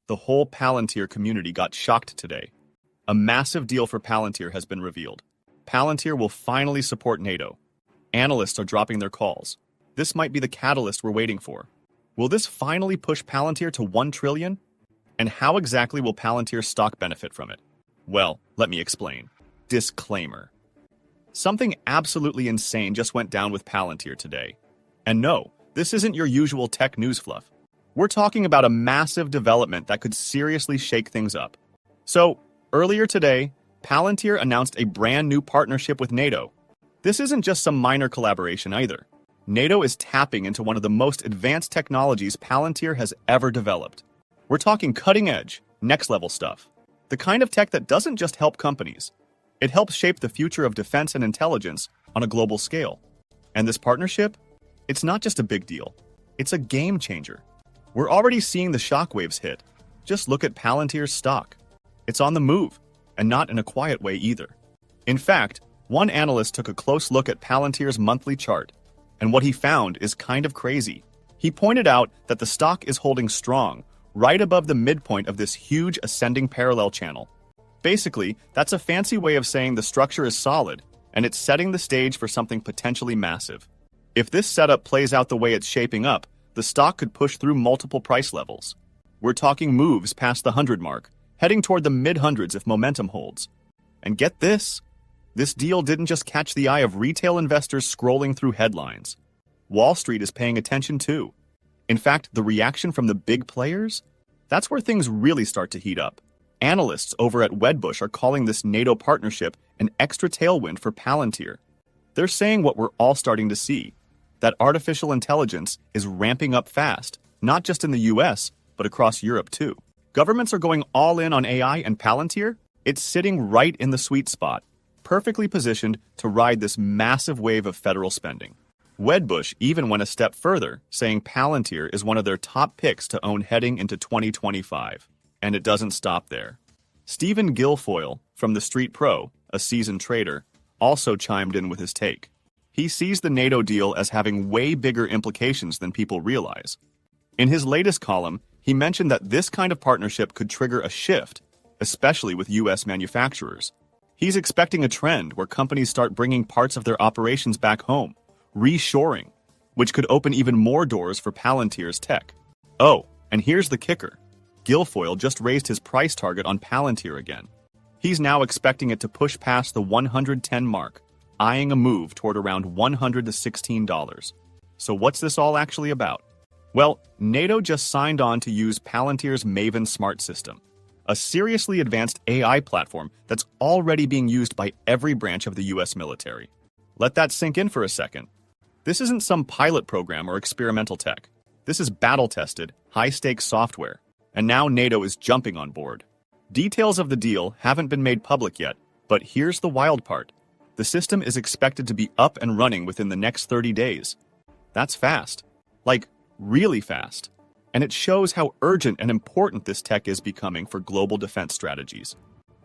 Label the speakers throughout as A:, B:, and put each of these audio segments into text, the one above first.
A: The whole Palantir community got shocked today. A massive deal for Palantir has been revealed. Palantir will finally support Nato. Analysts are dropping their calls. This might be the catalyst we're waiting for. Will this finally push Palantir to 1 trillion? And how exactly will Palantir's stock benefit from it? Well, let me explain. Disclaimer. Something absolutely insane just went down with Palantir today. And no, this isn't your usual tech news fluff. We're talking about a massive development that could seriously shake things up. So, earlier today, Palantir announced a brand new partnership with Nato. This isn't just some minor collaboration either. Nato is tapping into one of the most advanced technologies Palantir has ever developed. We're talking cutting-edge, next-level stuff. The kind of tech that doesn't just help companies. It helps shape the future of defense and intelligence on a global scale. And this partnership? It's not just a big deal. It's a game changer. We're already seeing the shockwaves hit. Just look at Palantir's stock. It's on the move, and not in a quiet way either. In fact, one analyst took a close look at Palantir's monthly chart, and what he found is kind of crazy. He pointed out that the stock is holding strong, right above the midpoint of this huge ascending parallel channel. Basically, that's a fancy way of saying the structure is solid, and it's setting the stage for something potentially massive. If this setup plays out the way it's shaping up, the stock could push through multiple price levels. We're talking moves past the 100 mark, heading toward the mid-hundreds if momentum holds. And get this deal didn't just catch the eye of retail investors scrolling through headlines. Wall Street is paying attention too. In fact, the reaction from the big players? That's where things really start to heat up. Analysts over at Wedbush are calling this NATO partnership an extra tailwind for Palantir. They're saying what we're all starting to see, that artificial intelligence is ramping up fast, not just in the US, but across Europe too. Governments are going all in on AI, and Palantir? It's sitting right in the sweet spot, perfectly positioned to ride this massive wave of federal spending. Wedbush even went a step further, saying Palantir is one of their top picks to own heading into 2025. And it doesn't stop there. Stephen Guilfoyle, from The Street Pro, a seasoned trader, also chimed in with his take. He sees the NATO deal as having way bigger implications than people realize. In his latest column, he mentioned that this kind of partnership could trigger a shift, especially with US manufacturers. He's expecting a trend where companies start bringing parts of their operations back home, reshoring, which could open even more doors for Palantir's tech. Oh, and here's the kicker. Guilfoyle just raised his price target on Palantir again. He's now expecting it to push past the 110 mark, eyeing a move toward around $100 to $16. So what's this all actually about? Well, NATO just signed on to use Palantir's Maven Smart system, a seriously advanced AI platform that's already being used by every branch of the US military. Let that sink in for a second. This isn't some pilot program or experimental tech. This is battle-tested, high-stakes software, and now NATO is jumping on board. Details of the deal haven't been made public yet, but here's the wild part. The system is expected to be up and running within the next 30 days. That's fast. Like, really fast. And it shows how urgent and important this tech is becoming for global defense strategies.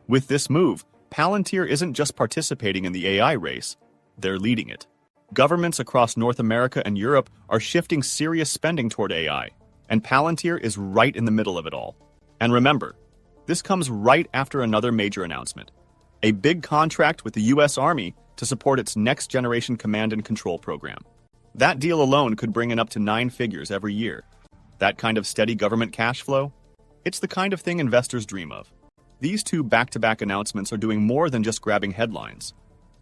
A: With this move, Palantir isn't just participating in the AI race, they're leading it. Governments across North America and Europe are shifting serious spending toward AI, and Palantir is right in the middle of it all. And remember, this comes right after another major announcement. A big contract with the US Army to support its next-generation command and control program. That deal alone could bring in up to 9 figures every year. That kind of steady government cash flow? It's the kind of thing investors dream of. These two back-to-back announcements are doing more than just grabbing headlines.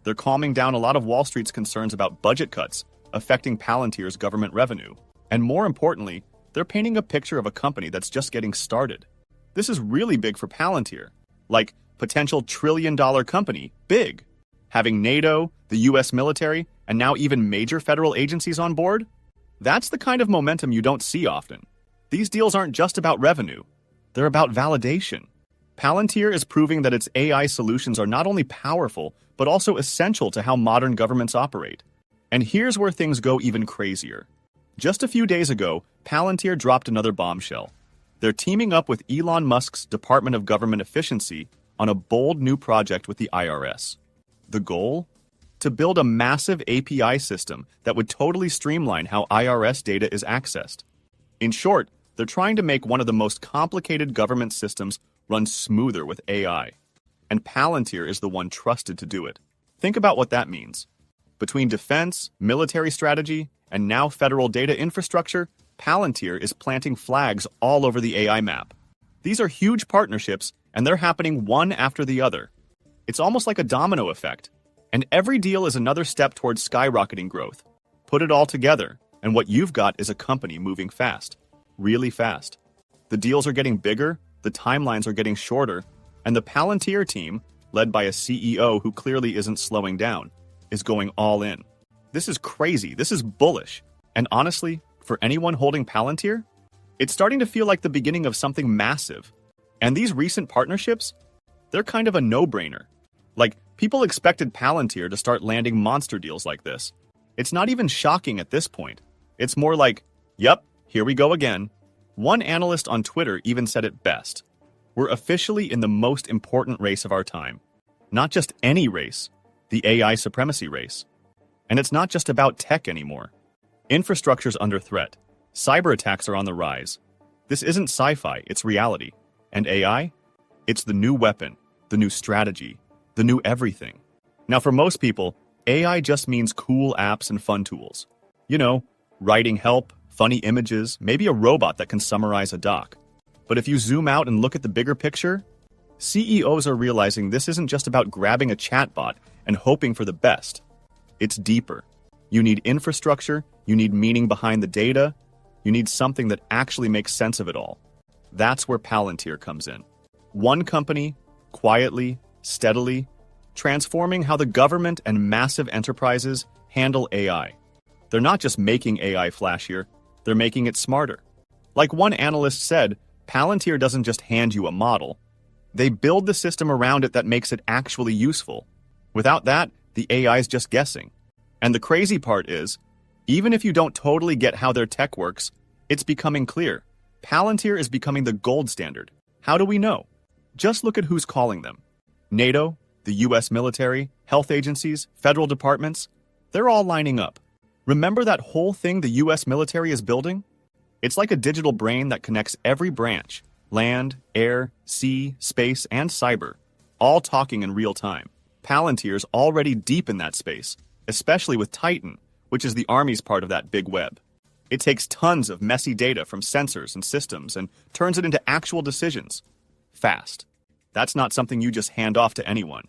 A: They're calming down a lot of Wall Street's concerns about budget cuts affecting Palantir's government revenue. And more importantly, they're painting a picture of a company that's just getting started. This is really big for Palantir. Like, potential trillion-dollar company, big. Having NATO, the US military, and now even major federal agencies on board? That's the kind of momentum you don't see often. These deals aren't just about revenue. They're about validation. Palantir is proving that its AI solutions are not only powerful, but also essential to how modern governments operate. And here's where things go even crazier. Just a few days ago, Palantir dropped another bombshell. They're teaming up with Elon Musk's Department of Government Efficiency on a bold new project with the IRS. The goal? To build a massive API system that would totally streamline how IRS data is accessed. In short, They're trying to make one of the most complicated government systems run smoother with AI. And Palantir is the one trusted to do it. Think about what that means. Between defense, military strategy, and now federal data infrastructure, Palantir is planting flags all over the AI map. These are huge partnerships, and they're happening one after the other. It's almost like a domino effect. And every deal is another step towards skyrocketing growth. Put it all together, and what you've got is a company moving fast. Really fast. The deals are getting bigger, the timelines are getting shorter, and the Palantir team, led by a CEO who clearly isn't slowing down, is going all in. This is crazy. This is bullish. And honestly, for anyone holding Palantir, it's starting to feel like the beginning of something massive. And these recent partnerships, they're kind of a no-brainer. Like, people expected Palantir to start landing monster deals like this. It's not even shocking at this point. It's more like, yep, here we go again. One analyst on Twitter even said it best. We're officially in the most important race of our time. Not just any race, the AI supremacy race. And it's not just about tech anymore. Infrastructure's under threat. Cyber attacks are on the rise. This isn't sci-fi, it's reality. And AI? It's the new weapon, the new strategy, the new everything. Now, for most people, AI just means cool apps and fun tools. You know, writing help, funny images, maybe a robot that can summarize a doc. But if you zoom out and look at the bigger picture, CEOs are realizing this isn't just about grabbing a chatbot and hoping for the best. It's deeper. You need infrastructure, you need meaning behind the data, you need something that actually makes sense of it all. That's where Palantir comes in. One company, quietly, steadily, transforming how the government and massive enterprises handle AI. They're not just making AI flashier, they're making it smarter. Like one analyst said, Palantir doesn't just hand you a model. They build the system around it that makes it actually useful. Without that, the AI is just guessing. And the crazy part is, even if you don't totally get how their tech works, it's becoming clear. Palantir is becoming the gold standard. How do we know? Just look at who's calling them. Nato, the US military, health agencies, federal departments, they're all lining up. Remember that whole thing the US military is building? It's like a digital brain that connects every branch, land, air, sea, space, and cyber, all talking in real time. Palantir's already deep in that space, especially with Titan, which is the Army's part of that big web. It takes tons of messy data from sensors and systems and turns it into actual decisions. Fast. That's not something you just hand off to anyone.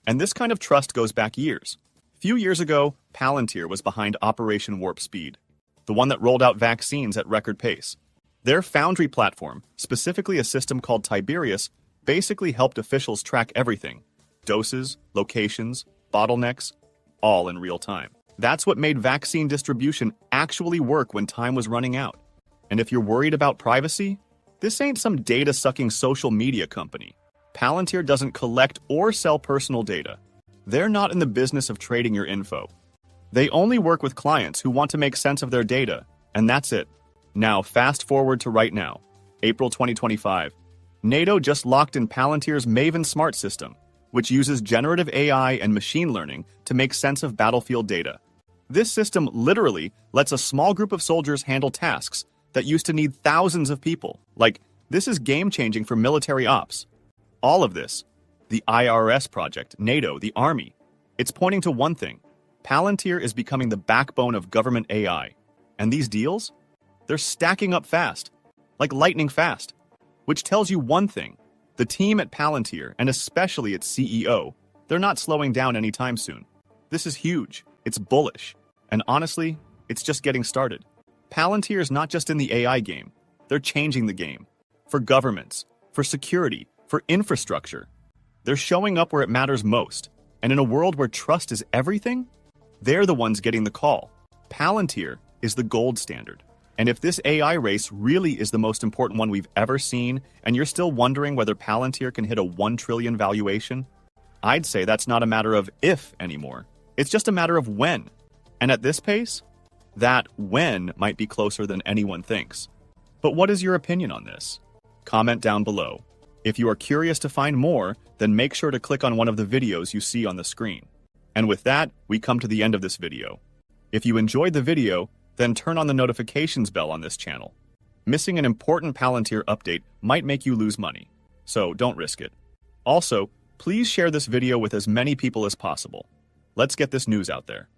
A: And this kind of trust goes back years. A few years ago, Palantir was behind Operation Warp Speed, the one that rolled out vaccines at record pace. Their Foundry platform, specifically a system called Tiberius, basically helped officials track everything. Doses, locations, bottlenecks, all in real time. That's what made vaccine distribution actually work when time was running out. And if you're worried about privacy, this ain't some data-sucking social media company. Palantir doesn't collect or sell personal data. They're not in the business of trading your info. They only work with clients who want to make sense of their data, and that's it. Now, fast forward to right now, April 2025. Nato just locked in Palantir's Maven Smart system, which uses generative AI and machine learning to make sense of battlefield data. This system literally lets a small group of soldiers handle tasks that used to need thousands of people. Like, this is game-changing for military ops. All of this, the IRS project, NATO, the Army, it's pointing to one thing. Palantir is becoming the backbone of government AI. And these deals? They're stacking up fast, like lightning fast. Which tells you one thing. The team at Palantir, and especially its CEO, they're not slowing down anytime soon. This is huge. It's bullish. And honestly, it's just getting started. Palantir is not just in the AI game. They're changing the game. For governments, for security, for infrastructure. They're showing up where it matters most. And in a world where trust is everything, they're the ones getting the call. Palantir is the gold standard. And if this AI race really is the most important one we've ever seen, and you're still wondering whether Palantir can hit a 1 trillion valuation, I'd say that's not a matter of if anymore. It's just a matter of when. And at this pace, that when might be closer than anyone thinks. But what is your opinion on this? Comment down below. If you are curious to find more, then make sure to click on one of the videos you see on the screen. And with that, we come to the end of this video. If you enjoyed the video, then turn on the notifications bell on this channel. Missing an important Palantir update might make you lose money, so don't risk it. Also, please share this video with as many people as possible. Let's get this news out there.